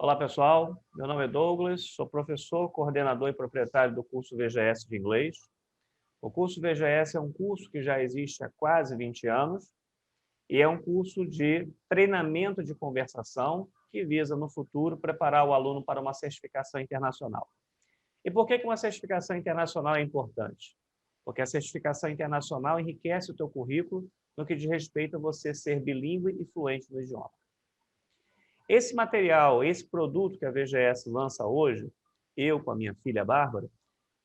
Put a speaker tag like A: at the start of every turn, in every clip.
A: Olá, pessoal. Meu nome é Douglas, sou professor, coordenador e proprietário do curso VGS de inglês. O curso VGS é um curso que já existe há quase 20 anos e é um curso de treinamento de conversação que visa, no futuro, preparar o aluno para uma certificação internacional. E por que uma certificação internacional é importante? Porque a certificação internacional enriquece o teu currículo no que diz respeito a você ser bilíngue e fluente no idioma. Esse material, esse produto que a VGS lança hoje, eu com a minha filha Bárbara,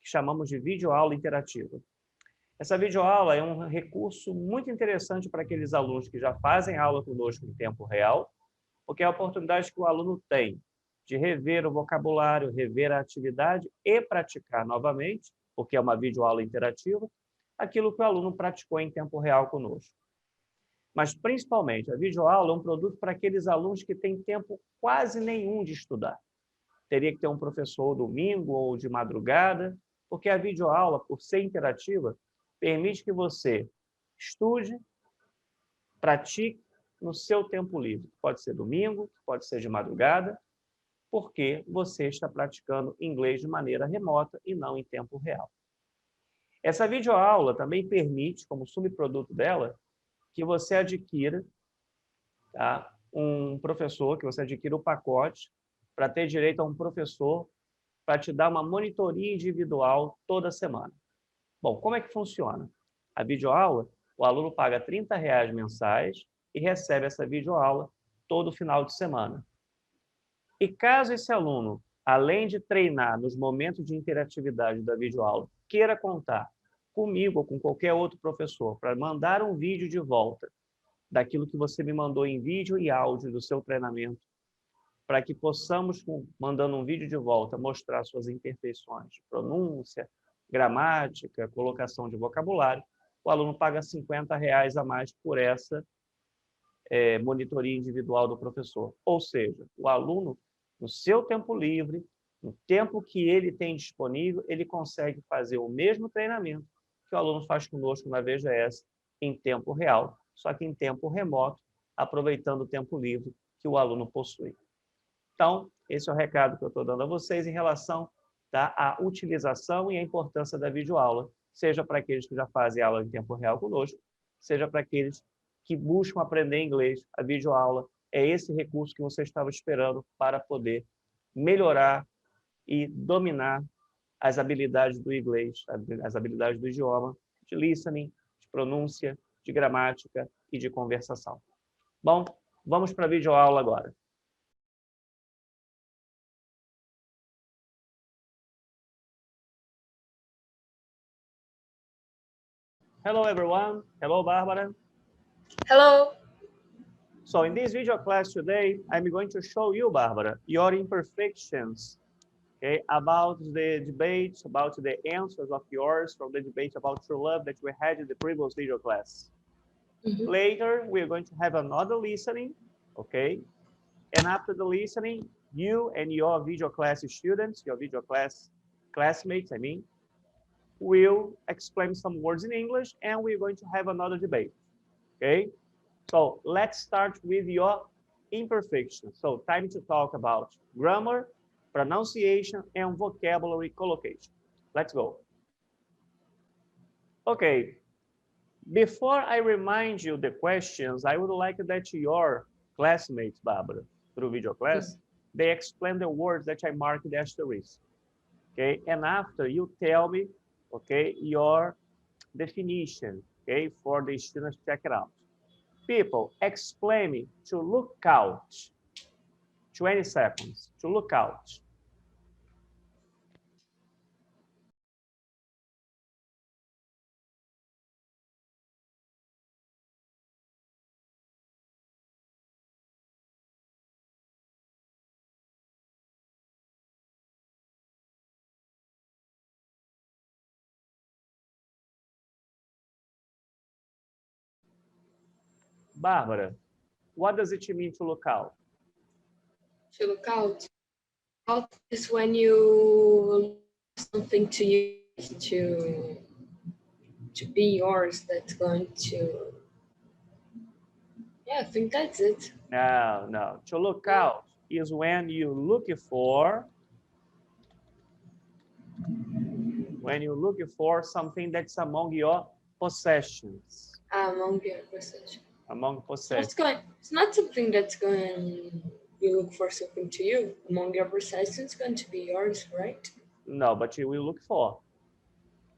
A: que chamamos de videoaula interativa. Essa videoaula é um recurso muito interessante para aqueles alunos que já fazem aula conosco em tempo real, porque é a oportunidade que o aluno tem de rever o vocabulário, rever a atividade e praticar novamente, porque é uma videoaula interativa, aquilo que o aluno praticou em tempo real conosco. Mas, principalmente, a videoaula é um produto para aqueles alunos que têm tempo quase nenhum de estudar. Teria que ter um professor domingo ou de madrugada, porque a videoaula, por ser interativa, permite que você estude, pratique no seu tempo livre. Pode ser domingo, pode ser de madrugada, porque você está praticando inglês de maneira remota e não em tempo real. Essa videoaula também permite, como subproduto dela, que você adquira um professor, que você adquira o pacote para ter direito a um professor para te dar uma monitoria individual toda semana. Bom, como é que funciona? A videoaula, o aluno paga R$30 mensais e recebe essa videoaula todo final de semana. E caso esse aluno, além de treinar nos momentos de interatividade da videoaula, queira contar comigo ou com qualquer outro professor para mandar um vídeo de volta daquilo que você me mandou em vídeo e áudio do seu treinamento, para que possamos, mandando um vídeo de volta, mostrar suas imperfeições de pronúncia, gramática, colocação de vocabulário, o aluno paga R$50 a mais por essa monitoria individual do professor. Ou seja, o aluno, no seu tempo livre, no tempo que ele tem disponível, ele consegue fazer o mesmo treinamento que o aluno faz conosco na VGS em tempo real, só que em tempo remoto, aproveitando o tempo livre que o aluno possui. Então, esse é o recado que eu estou dando a vocês em relação à utilização e à importância da videoaula, seja para aqueles que já fazem aula em tempo real conosco, seja para aqueles que buscam aprender inglês. A videoaula é esse recurso que você estava esperando para poder melhorar e dominar as habilidades do inglês, as habilidades do idioma, de listening, de pronúncia, de gramática e de conversação. Bom, vamos para a videoaula agora. Hello, everyone. Hello, Barbara.
B: Hello.
A: So in this video class today, I'm going to show you, Barbara, your imperfections, okay, about the debates, about the answers of yours from the debate about true love that we had in the previous video class. Later, we're going to have another listening, okay? And after the listening, you and your video class students, your video class classmates, I mean, will explain some words in English, and we're going to have another debate, okay? So let's start with your imperfections. So time to talk about grammar, pronunciation, and vocabulary collocation. Let's go. Okay. Before I remind you the questions, I would like that your classmates, Barbara, through video class, they explain the words that I marked the asterisk. Okay, and after you tell me, okay, your definition, okay, for the students to check it out. People, explain me to look out. 20 seconds to look out. Bárbara, what does it mean to look out?
B: To look out. Out is when you something to you to be yours. That's going to. Yeah, I think that's it.
A: No. To look out. is when you look for something that's among your possessions.
B: Among your possessions.
A: Among possessions.
B: It's not something that's going. You look for something to you. Among your possessions, it's going to be yours, right?
A: No, but you will look for.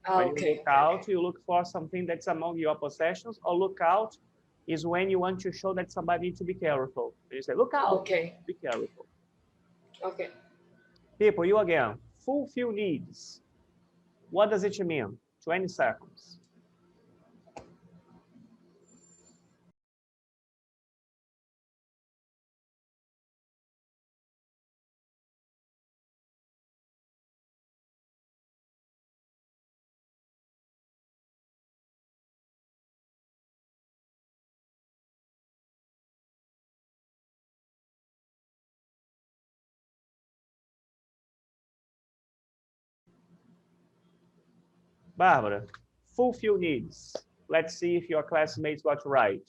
A: When you look out, you look for something that's among your possessions, or look out is when you want to show that somebody needs to be careful. You say, look out, be careful.
B: Okay.
A: People, you again, fulfill needs. What does it mean? 20 seconds. Barbara, fulfill needs. Let's see if your classmates got right.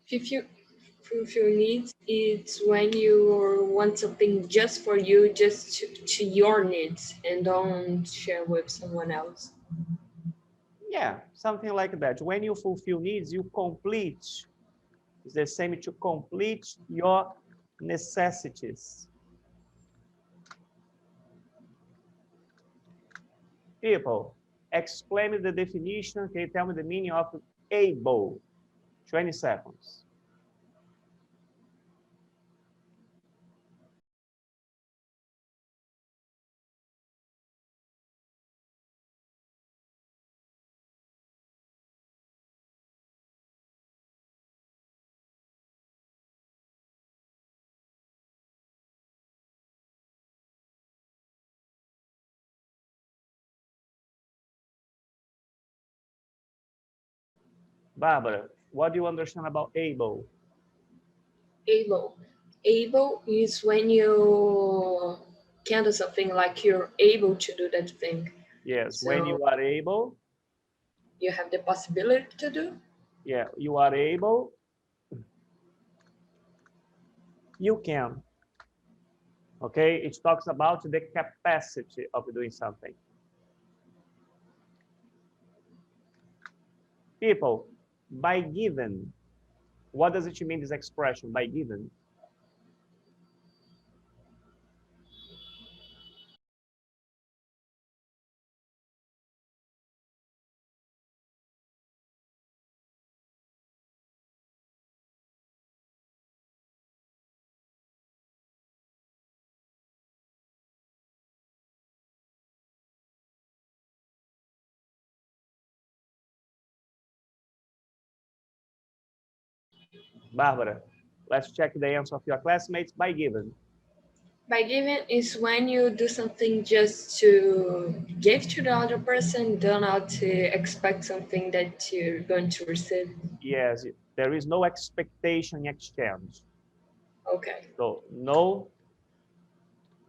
B: Fulfill needs, it's when you want something just for you, just to your needs, and don't share with someone else.
A: Yeah, something like that. When you fulfill needs, you complete. It's the same to complete your necessities. People, explain the definition. Okay, tell me the meaning of able. 20 seconds. Barbara, what do you understand about able?
B: Able is when you can do something, like you're able to do that thing.
A: Yes,
B: so
A: when you are able.
B: You have the possibility to do.
A: Yeah, you are able. You can. Okay, it talks about the capacity of doing something. People, by given. What does it mean, this expression, by given? Barbara, let's check the answer of your classmates. By given.
B: By given is when you do something just to give to the other person, do not to expect something that you're going to receive.
A: Yes, there is no expectation in exchange.
B: Okay.
A: So no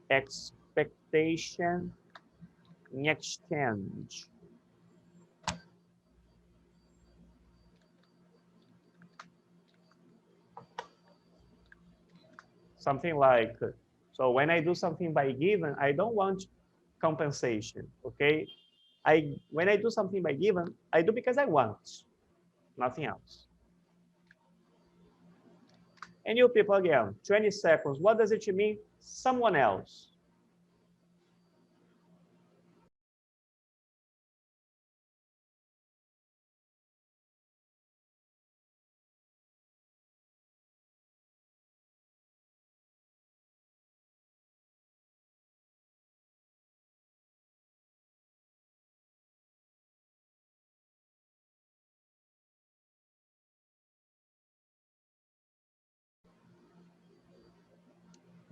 A: expectation in exchange. Something like, so when I do something by given, I don't want compensation, okay? When I do something by given, I do because I want, nothing else. And you people again, 20 seconds. What does it mean? Someone else.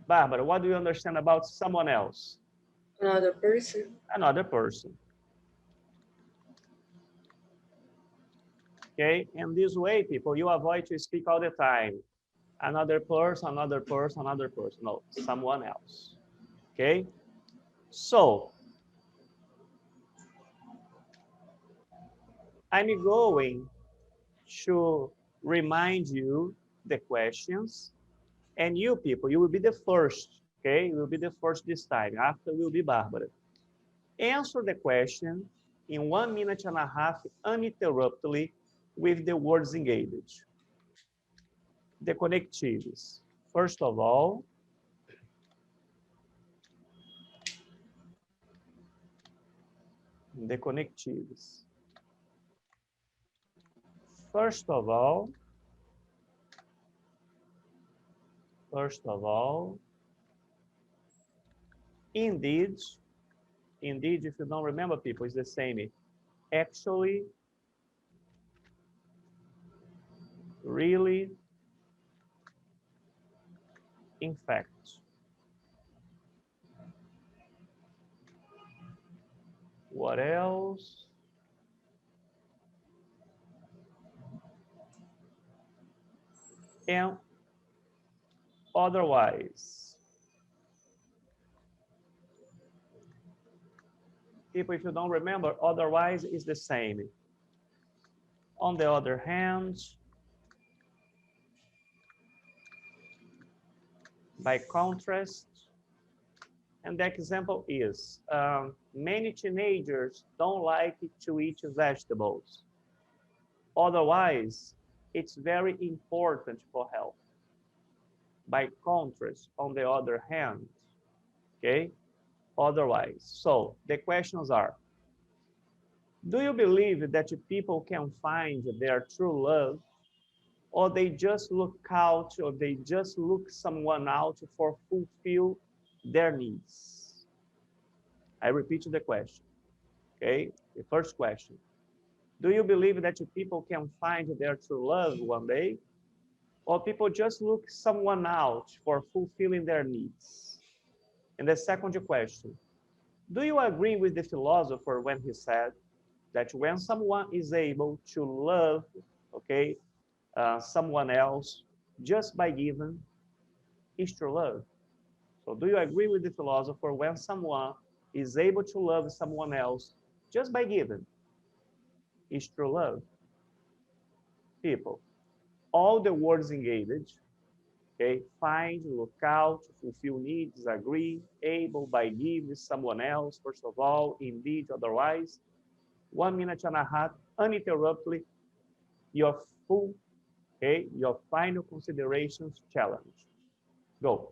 A: Barbara, what do you understand about someone else?
B: Another person.
A: Another person. Okay, and this way, people, you avoid to speak all the time. Another person, another person, another person. No, someone else. Okay, so I'm going to remind you the questions. And you people, you will be the first, okay? You will be the first this time. After will be Barbara. Answer the question in 1.5 minutes uninterruptedly with the words engaged. The connectives. First of all, the connectives. First of all, indeed, if you don't remember, people, it's the same. Actually, really, in fact. What else? And otherwise. People, if you don't remember, otherwise is the same. On the other hand, by contrast, and the example is, many teenagers don't like to eat vegetables. Otherwise, it's very important for health. By contrast, on the other hand, okay? Otherwise. So the questions are, do you believe that people can find their true love, or they just look out, or they just look someone out for fulfill their needs? I repeat the question, okay? The first question. Do you believe that people can find their true love one day, or people just look someone out for fulfilling their needs? And the second question, do you agree with the philosopher when he said that when someone is able to love, okay, someone else just by giving, is true love? So do you agree with the philosopher when someone is able to love someone else just by giving, is true love? People, all the words engaged, okay, find, look out, fulfill needs, agree, able, by give, someone else, first of all, indeed, otherwise, 1.5 minutes uninterruptedly, your full, okay, your final considerations challenge. Go.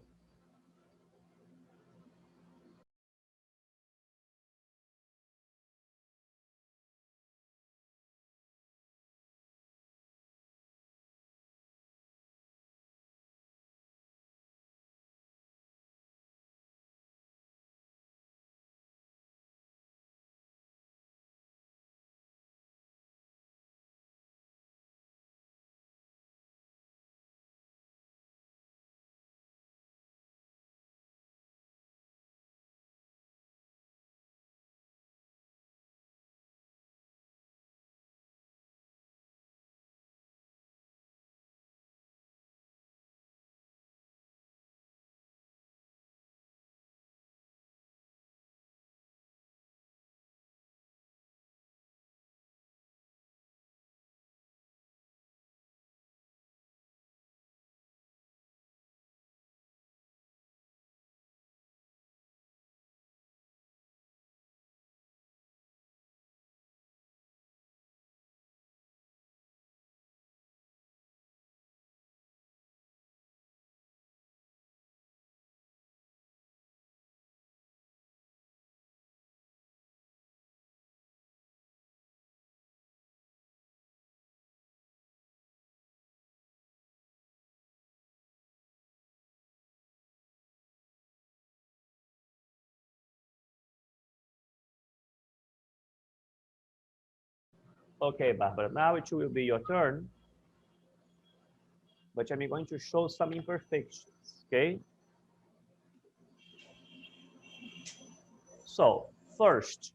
A: Okay, Barbara, now it will be your turn, but I'm going to show some imperfections, okay? So, first,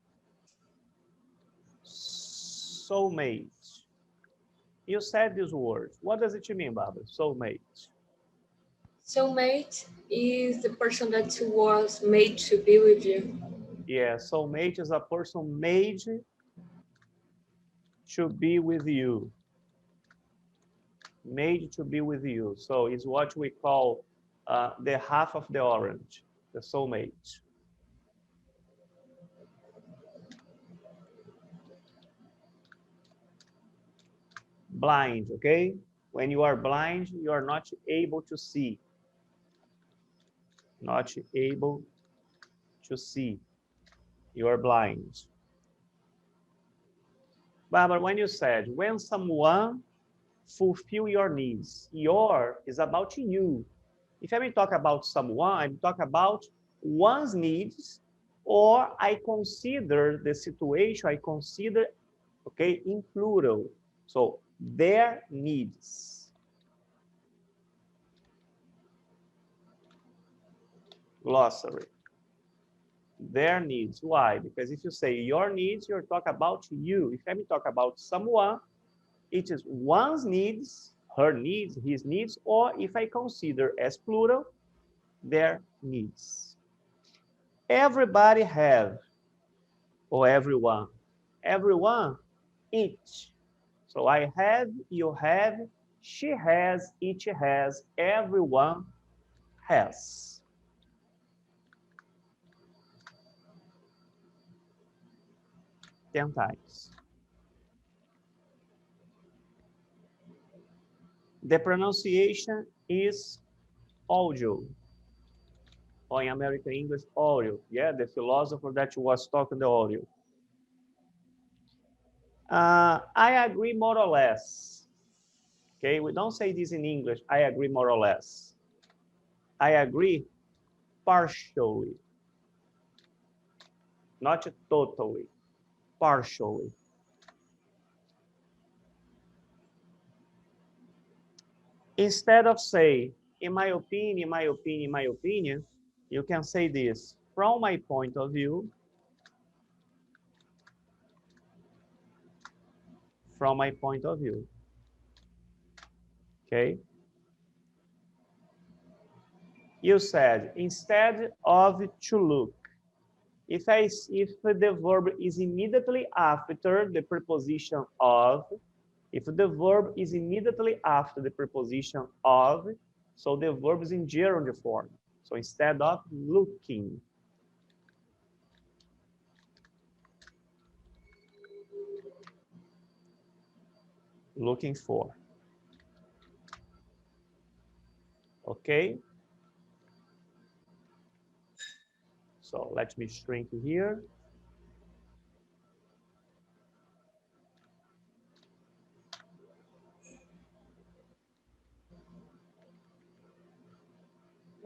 A: soulmate. You said this word. What does it mean, Barbara? Soulmate.
B: Soulmate is the person that was made to be with you.
A: Yeah, soulmate is a person made to be with you. Made to be with you. So it's what we call the half of the orange, the soulmate. Blind, okay? When you are blind, you are not able to see. Not able to see. You are blind. Barbara, when you said, when someone fulfill your needs, your is about you. If I talk about someone, I'm talking about one's needs, or I consider the situation, I consider, okay, in plural. So their needs. Glossary. Their needs. Why? Because if you say your needs, you're talking about you. If I talk about someone, it is one's needs, her needs, his needs, or if I consider as plural, their needs. Everybody have, or everyone. Everyone, each. So I have, you have, she has, each has, everyone has. Ten times. The pronunciation is audio, or in American English, audio. Yeah, the philosopher that was talking the audio. I agree more or less. Okay, we don't say this in English. I agree more or less. I agree partially, not totally, partially. Instead of say, in my opinion, in my opinion, in my opinion, you can say this, from my point of view, from my point of view. Okay? You said, instead of to look, if the verb is immediately after the preposition of, if the verb is immediately after the preposition of, so the verb is in gerund form. So instead of looking. Looking for. Okay? So let me shrink here.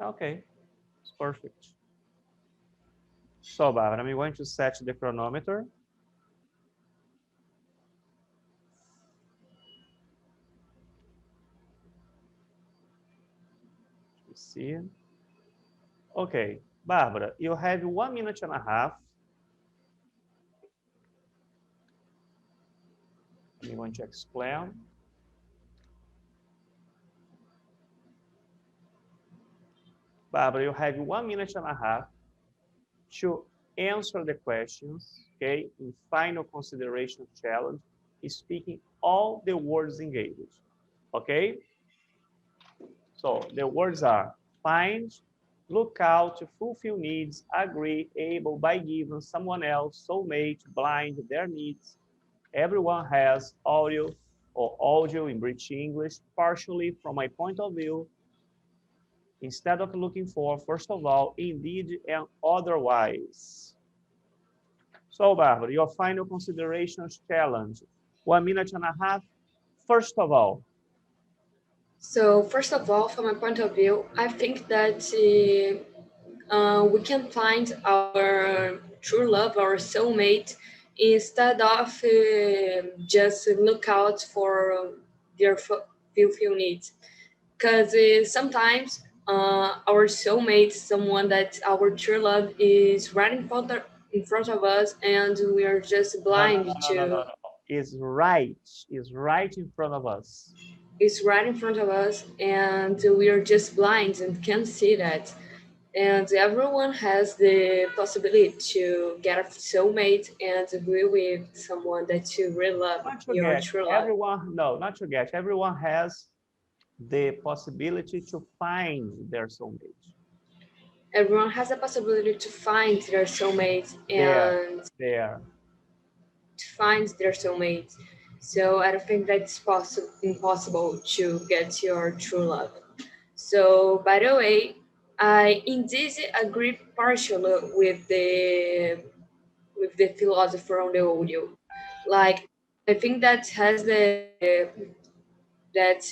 A: Okay, it's perfect. So, Barbara, I'm going to set the chronometer. Let's see. Okay, Barbara, you have 1 minute and a half. I'm going to explain. Barbara, you have 1 minute and a half to answer the questions, okay, in final consideration challenge, speaking all the words engaged, okay? So the words are find, look out, fulfill needs, agree, able, by given, someone else, soulmate, blind, their needs, everyone has, audio or audio in British English, partially from my point of view, instead of looking for, first of all, indeed, and otherwise. So, Barbara, your final considerations challenge. 1 minute and a half. First of all.
B: So first of all, from my point of view, I think that we can find our true love, our soulmate, instead of just look out for their few needs. Because sometimes our soulmate, someone that our true love is right in front of us, and we are just blind
A: No. Is right in front of us.
B: It's right in front of us, and we are just blind and can't see that. And everyone has the possibility to get a soulmate and agree with someone that you really love,
A: Not to
B: your
A: get
B: true love.
A: everyone. No, not to get everyone has the possibility to find their soulmate.
B: Everyone has a possibility to find their soulmate and
A: there.
B: to find their soulmate. So I don't think that's impossible to get your true love. So by the way, I indeed agree partially with the philosopher on the audio. Like I think that has the that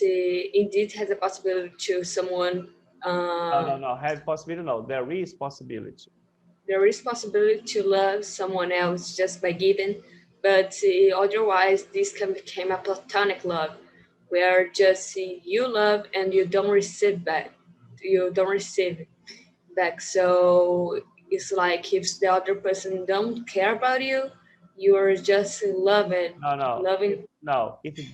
B: indeed has a possibility to someone.
A: No. Have possibility? No, there is possibility.
B: There is possibility to love someone else just by giving, but otherwise this can become a platonic love, where just you love and you don't receive back. You don't receive back. So it's like if the other person don't care about you, you are just loving.
A: No. It's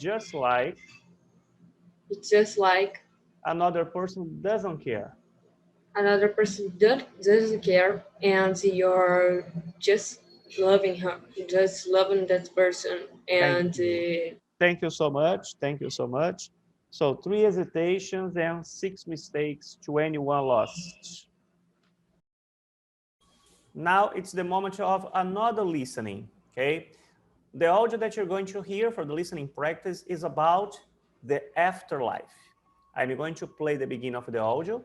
A: just like another person doesn't care.
B: Another person doesn't care, and you're just loving her, just loving that person. And
A: thank you so much. Thank you so much. So 3 hesitations and 6 mistakes, 21 lost. Now it's the moment of another listening, okay? The audio that you're going to hear for the listening practice is about the afterlife. I'm going to play the beginning of the audio,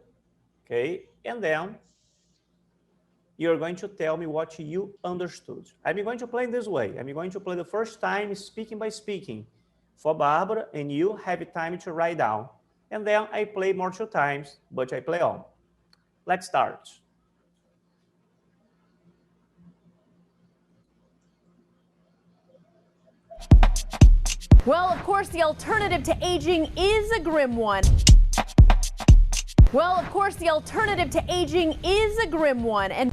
A: okay? And then you're going to tell me what you understood. I'm going to play this way. I'm going to play the first time speaking by speaking for Barbara, and you have time to write down. And then I play more 2 times, but I play on. Let's start.
C: Well, of course, the alternative to aging is a grim one. Well, of course, the alternative to aging is a grim one. And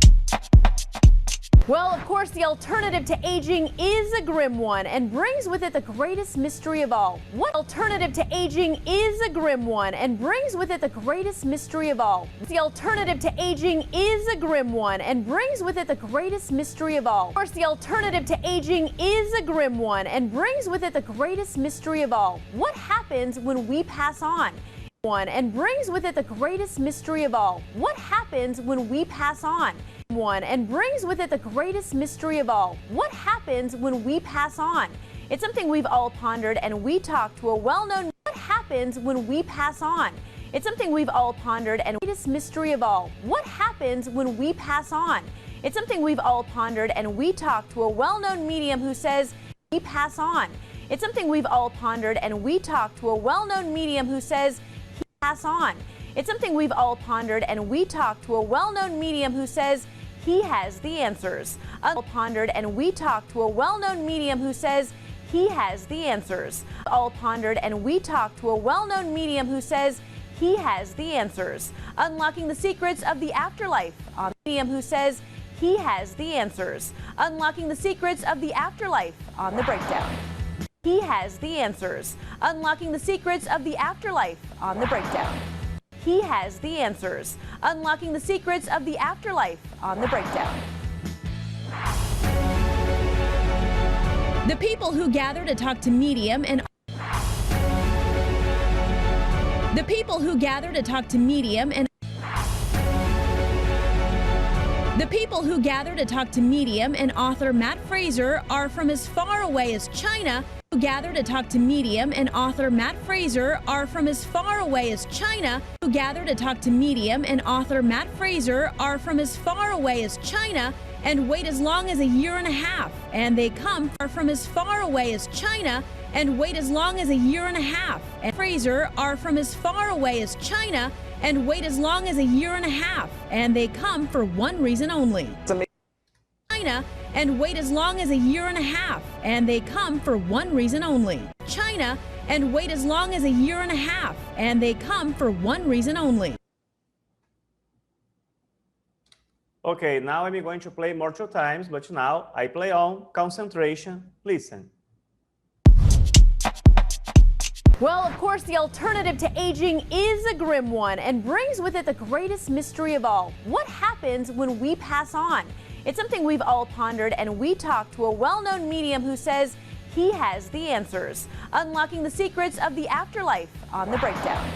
C: well, of course, the alternative to aging is a grim one and brings with it the greatest mystery of all. What alternative to aging is a grim one and brings with it the greatest mystery of all? The alternative to aging is a grim one and brings with it the greatest mystery of all. Of course, the alternative to aging is a grim one and brings with it the greatest mystery of all. What happens when we pass on? One and brings with it the greatest mystery of all. What happens when we pass on? One and brings with it the greatest mystery of all. What happens when we pass on? It's something we've all pondered, and we talked to a well-known. What happens when we pass on? It's something we've all pondered, and greatest mystery of all. What happens when we pass on? It's something we've all pondered, and we talked to a well-known medium who says we pass on. It's something we've all pondered, and we talked to a well-known medium who says he pass on. It's something we've all pondered, and we talked to a well-known medium who says he has the answers. All pondered, and we talked to a well-known medium who says he has the answers. All pondered, and we talked to a well-known medium who says he has the answers. Unlocking the secrets of the afterlife. On medium who says he has the answers. Unlocking the secrets of the afterlife on the breakdown. He has the answers. Unlocking the secrets of the afterlife on the breakdown. He has the answers. Unlocking the secrets of the afterlife on the breakdown. The people who gather to talk to medium and the people who gather to talk to medium and the people who gather to talk to medium and author Matt Fraser are from as far away as China. Who gather to talk to medium and author Matt Fraser are from as far away as China. Who gather to talk to medium and author Matt Fraser are from as far away as China and wait as long as a year and a half. And they come from as far away as China and wait as long as a year and a half. And Fraser are from as far away as China and wait as long as a year and a half. And they come for one reason only. China and wait as long as a year and a half. And they come for one reason only. China and wait as long as a year and a half. And they come for one reason only.
A: Okay, now I'm going to play more 2 times, but now I play on concentration. Listen.
C: Well, of course, the alternative to aging is a grim one and brings with it the greatest mystery of all. What happens when we pass on? It's something we've all pondered, and we talked to a well-known medium who says he has the answers. Unlocking the secrets of the afterlife on The Breakdown.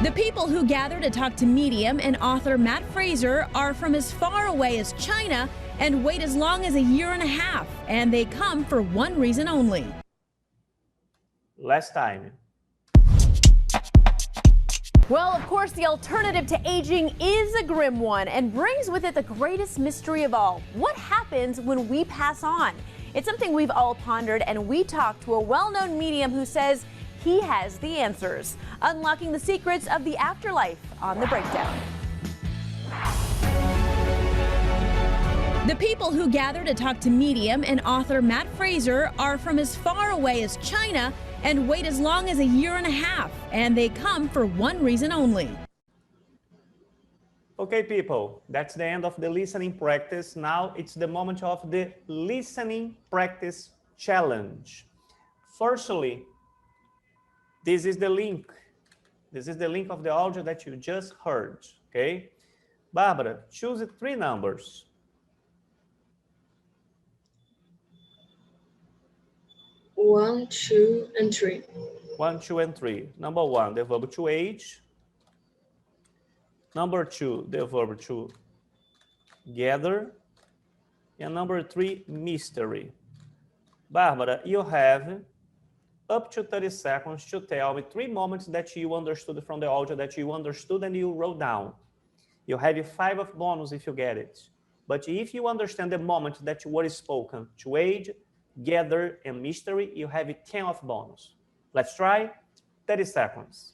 C: The people who gather to talk to medium and author Matt Fraser are from as far away as China and wait as long as a year and a half, and they come for one reason only.
A: Last time.
C: Well, of course, the alternative to aging is a grim one and brings with it the greatest mystery of all. What happens when we pass on? It's something we've all pondered, and we talked to a well-known medium who says he has the answers. Unlocking the secrets of the afterlife on The Breakdown. The people who gather to talk to medium and author Matt Fraser are from as far away as China and wait as long as a year and a half, and they come for one reason only.
A: Okay, people, that's the end of the listening practice. Now it's the moment of the listening practice challenge. Firstly, this is the link. This is the link of the audio that you just heard, okay? Barbara, choose 3 numbers.
B: 1, 2, and 3.
A: 1, 2, and 3. Number 1, the verb to age. Number 2, the verb to gather. And number 3, mystery. Barbara, you have up to 30 seconds to tell me 3 moments that you understood from the audio that you understood and you wrote down. You have 5 of bonus if you get it. But if you understand the moment that were spoken to age, gather, and mystery, you have 10 of bonus. Let's try. 30 seconds.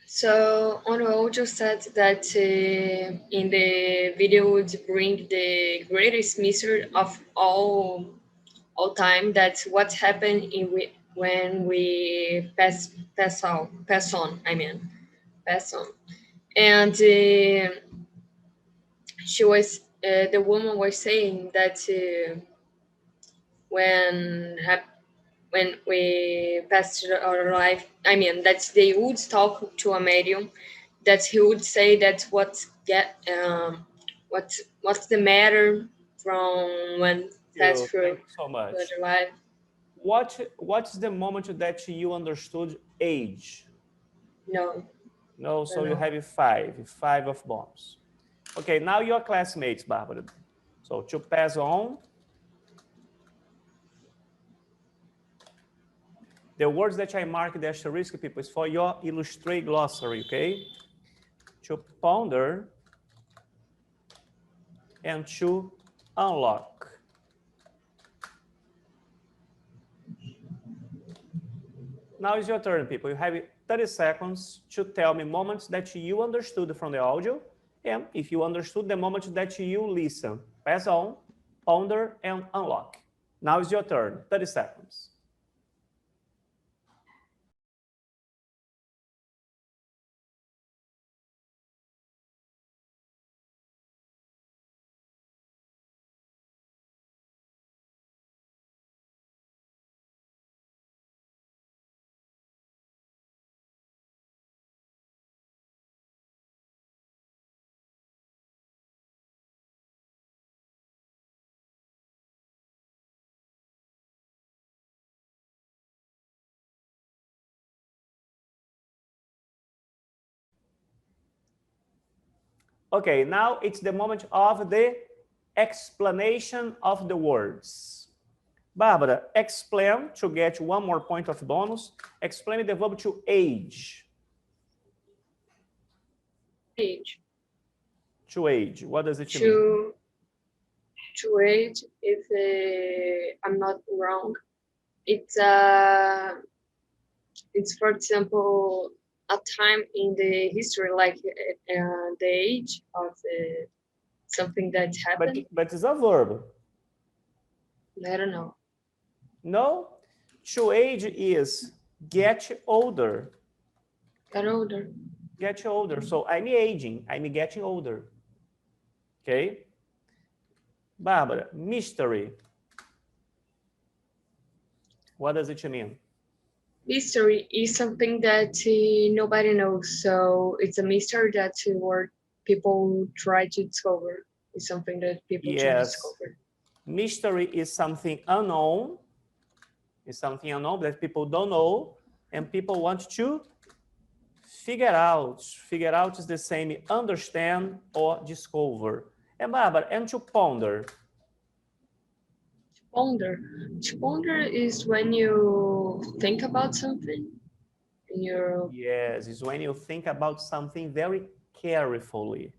B: So on the audio said that in the video would bring the greatest mystery of all time. That's what happened when we pass on. And she was the woman was saying that when we passed our life, that they would talk to a medium, that he would say that what's the matter from when passed through
A: so much.
B: the life.
A: What's the moment that you understood age? No, so you have 5 of bonus. Okay, now your classmates, Barbara. So to pass on, the words that I marked the asterisk, people, is for your Illustrate glossary, okay? To ponder and to unlock. Now is your turn, people. You have 30 seconds to tell me moments that you understood from the audio, and if you understood, the moments that you listen. Pass on, ponder, and unlock. Now is your turn. 30 seconds. Okay, now it's the moment of the explanation of the words. Barbara, explain to get 1 more point of bonus. Explain the verb to age.
B: Age.
A: To age. What does it mean?
B: To age, if I'm not wrong, it's for example a time in the history, like the age of something that happened.
A: But it's a verb.
B: I don't know.
A: No, to age is get older.
B: Get older.
A: Get older. So I'm aging. I'm getting older. Okay. Barbara, mystery. What does it mean?
B: Mystery is something that nobody knows. So it's a mystery that people try to discover. is something that people should
A: Yes.
B: discover.
A: Mystery is something unknown. It's something unknown that people don't know, and people want to figure out. Figure out is the same understand or discover. And Barbara, and to ponder.
B: Ponder. To ponder is when you think about something.
A: Yes, it's when you think about something very carefully.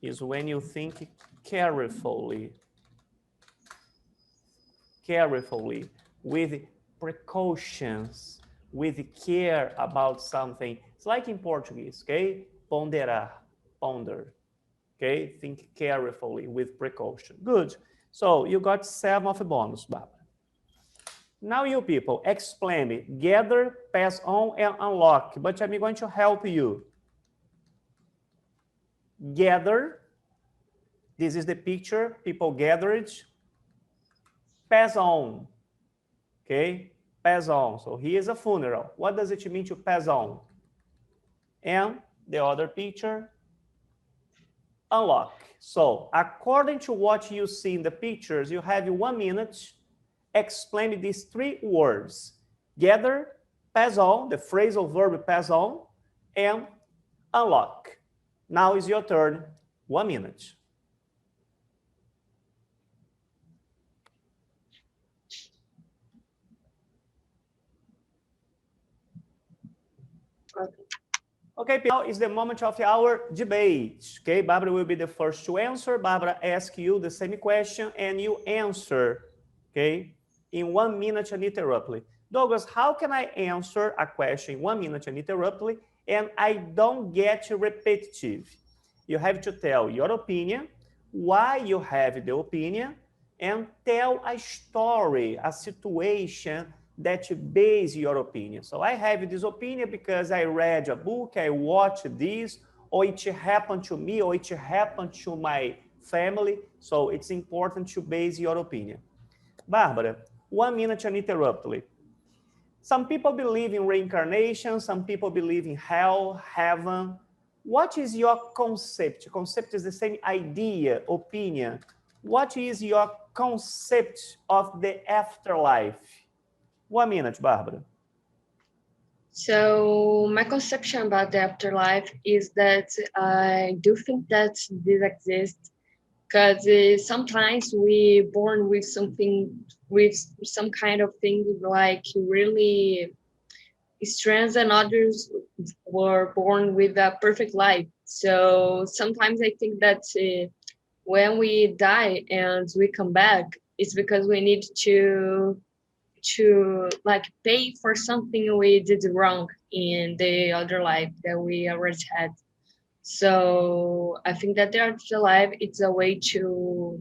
A: Is when you think carefully. Carefully, with precautions, with care about something. It's like in Portuguese, okay? Ponderar, ponder, okay? Think carefully with precaution. Good. So you got 7 of a bonus, Barbara. Now you people, explain me, gather, pass on, and unlock. But I'm going to help you. Gather, this is the picture, people gathered. Pass on, okay? Pass on. So here's a funeral. What does it mean to pass on? And the other picture, unlock. So according to what you see in the pictures, you have 1 minute. Explain these 3 words: gather, pass on, the phrasal verb pass on, and unlock. Now is your turn. 1 minute. Okay, now is the moment of our debate. Okay, Barbara will be the first to answer. Barbara asks you the same question and you answer, okay, in 1 minute uninterruptedly. Douglas, how can I answer a question in 1 minute uninterruptedly and I don't get repetitive? You have to tell your opinion, why you have the opinion, and tell a story, a situation that base your opinion. So I have this opinion because I read a book, I watched this, or it happened to me, or it happened to my family. So it's important to base your opinion. Barbara, 1 minute uninterruptedly. Some people believe in reincarnation, some people believe in hell, heaven. What is your concept? Concept is the same idea, opinion. What is your concept of the afterlife? 1 minute, Barbara.
B: So my conception about the afterlife is that I do think that this exists because sometimes we born with something, with some kind of thing like really strange, and others were born with a perfect life. So sometimes I think that when we die and we come back, it's because we need to like pay for something we did wrong in the other life that we already had. So I think that the afterlife, it's a way to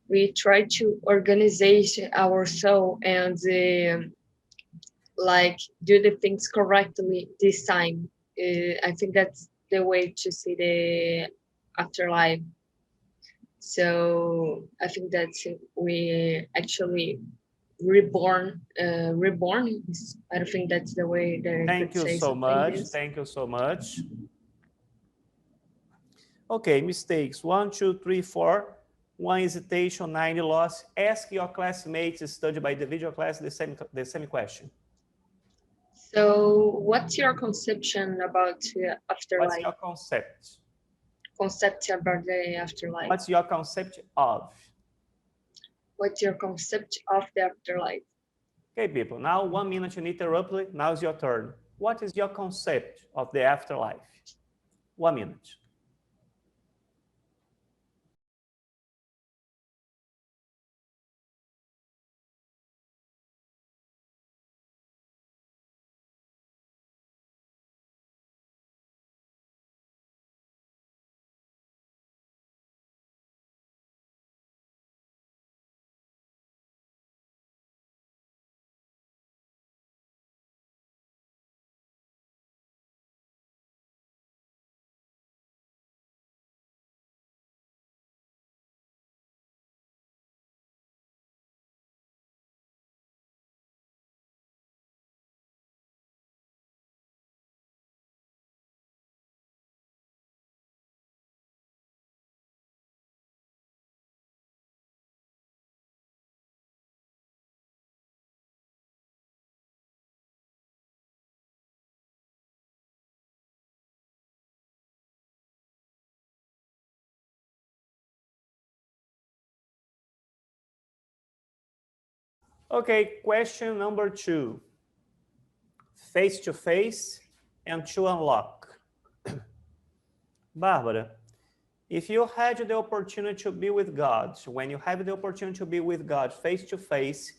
B: we try to organize our soul and like do the things correctly this time. I think that's the way to see the afterlife. So I think that we actually reborn. I don't think that's the way that I
A: Thank
B: could
A: you
B: say
A: so
B: something
A: much.
B: is.
A: Thank you so much. Okay, mistakes. 1, 2, 3, 4. 1 hesitation, 9 loss. Ask your classmates studied by the video class the same question.
B: So what's your conception about afterlife?
A: What's your concept?
B: Concept about the afterlife.
A: What's your concept of?
B: What's your concept of the afterlife?
A: Okay, people, now 1 minute uninterruptedly. Now is your turn. What is your concept of the afterlife? 1 minute. Okay, question number 2. Face-to-face and to unlock. Barbara, if you had the opportunity to be with God, when you have the opportunity to be with God face-to-face,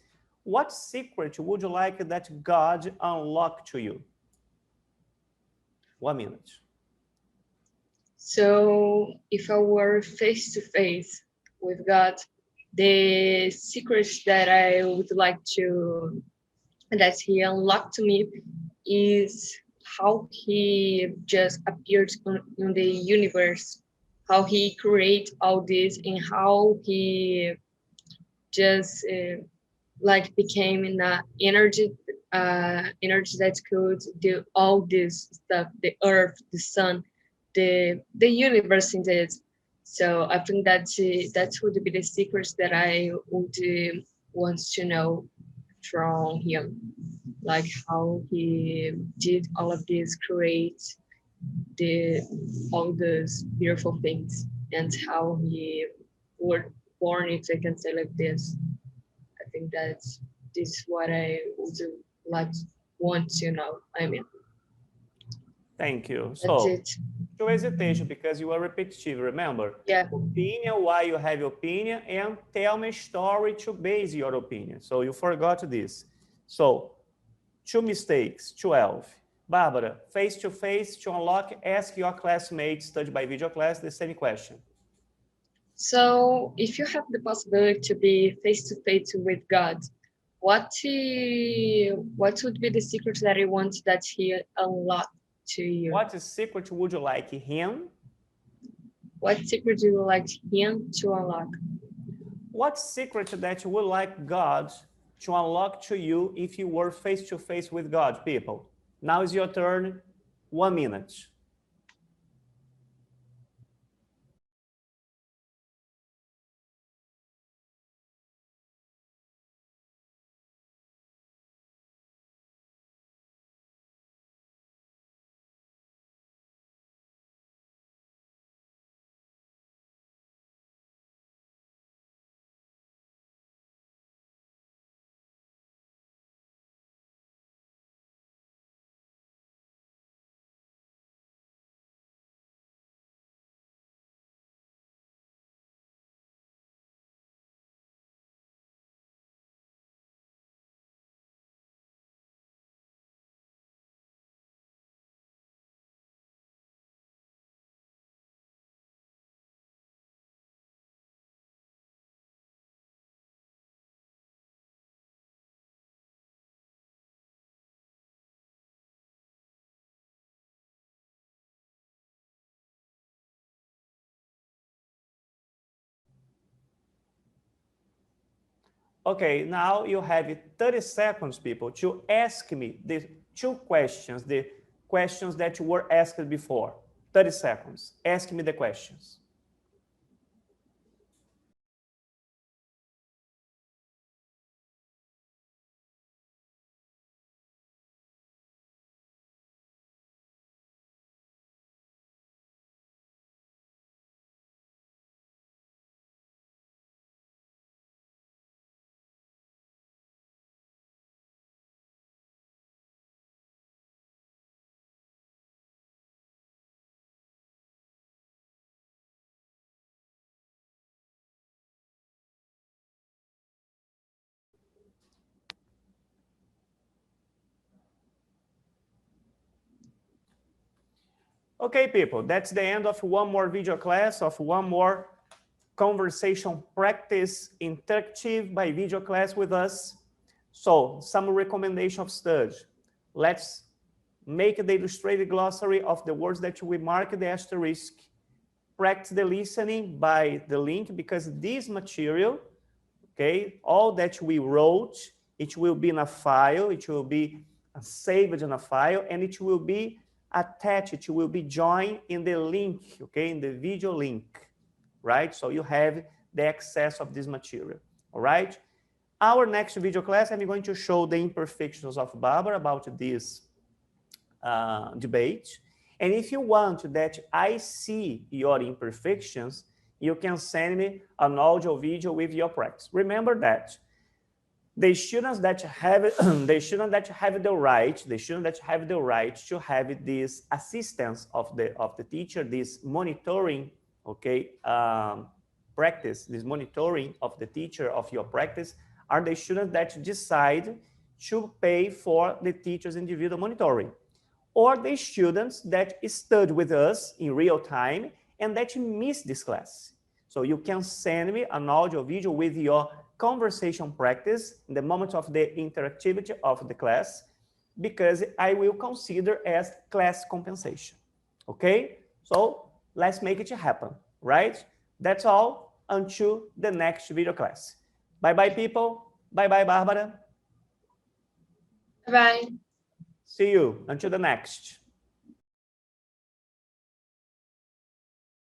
A: what secret would you like that God unlock to you? 1 minute.
B: So if I were face to face with God, the secrets that I would like to that he unlocked to me is how he just appeared in the universe, how he create all this, and how he just like became in a energy that could do all this stuff, the earth, the sun, the universe indeed. So I think that would be the secrets that I would want to know from him, like how he did all of this, create the all those beautiful things, and how he were born, if I can say like this. I think that's this is what I would like want to know. I mean,
A: Thank you.
B: that's
A: So,
B: it.
A: to hesitation, because you are repetitive, remember?
B: Yeah.
A: Opinion, why you have opinion, and tell me a story to base your opinion. So you forgot this. So, 2 mistakes, 12. Barbara, face-to-face to unlock, ask your classmates studied by video class the same question.
B: So if you have the possibility to be face to face with God, what would be the secret that you want that he unlock to you?
A: What secret would you like him?
B: What secret do you like him to unlock?
A: What secret that you would like God to unlock to you if you were face-to-face with God, people? Now is your turn, 1 minute. Okay, now you have 30 seconds, people, to ask me the 2 questions, the questions that you were asked before. 30 seconds. Ask me the questions. Okay, people, that's the end of one more video class, of one more conversation practice interactive by video class with us. So, some recommendation of study. Let's make the illustrated glossary of the words that we mark the asterisk. Practice the listening by the link, because this material, okay, all that we wrote, it will be in a file, it will be saved in a file, and it will be attached, it will be joined in the link, okay, in the video link, right? So you have the access of this material, all right? Our next video class, I'm going to show the imperfections of Barbara about this debate. And if you want that I see your imperfections, you can send me an audio video with your practice. Remember that The students that have the students that have the right to have this assistance of the teacher, this monitoring, okay, practice, this monitoring of the teacher of your practice, are the students that decide to pay for the teacher's individual monitoring, or the students that study with us in real time and that miss this class. So you can send me an audio video with your conversation practice in the moment of the interactivity of the class, because I will consider as class compensation. Okay? So let's make it happen, right? That's all until the next video class. Bye-bye, people. Bye-bye, Barbara.
B: Bye.
A: See you until the next.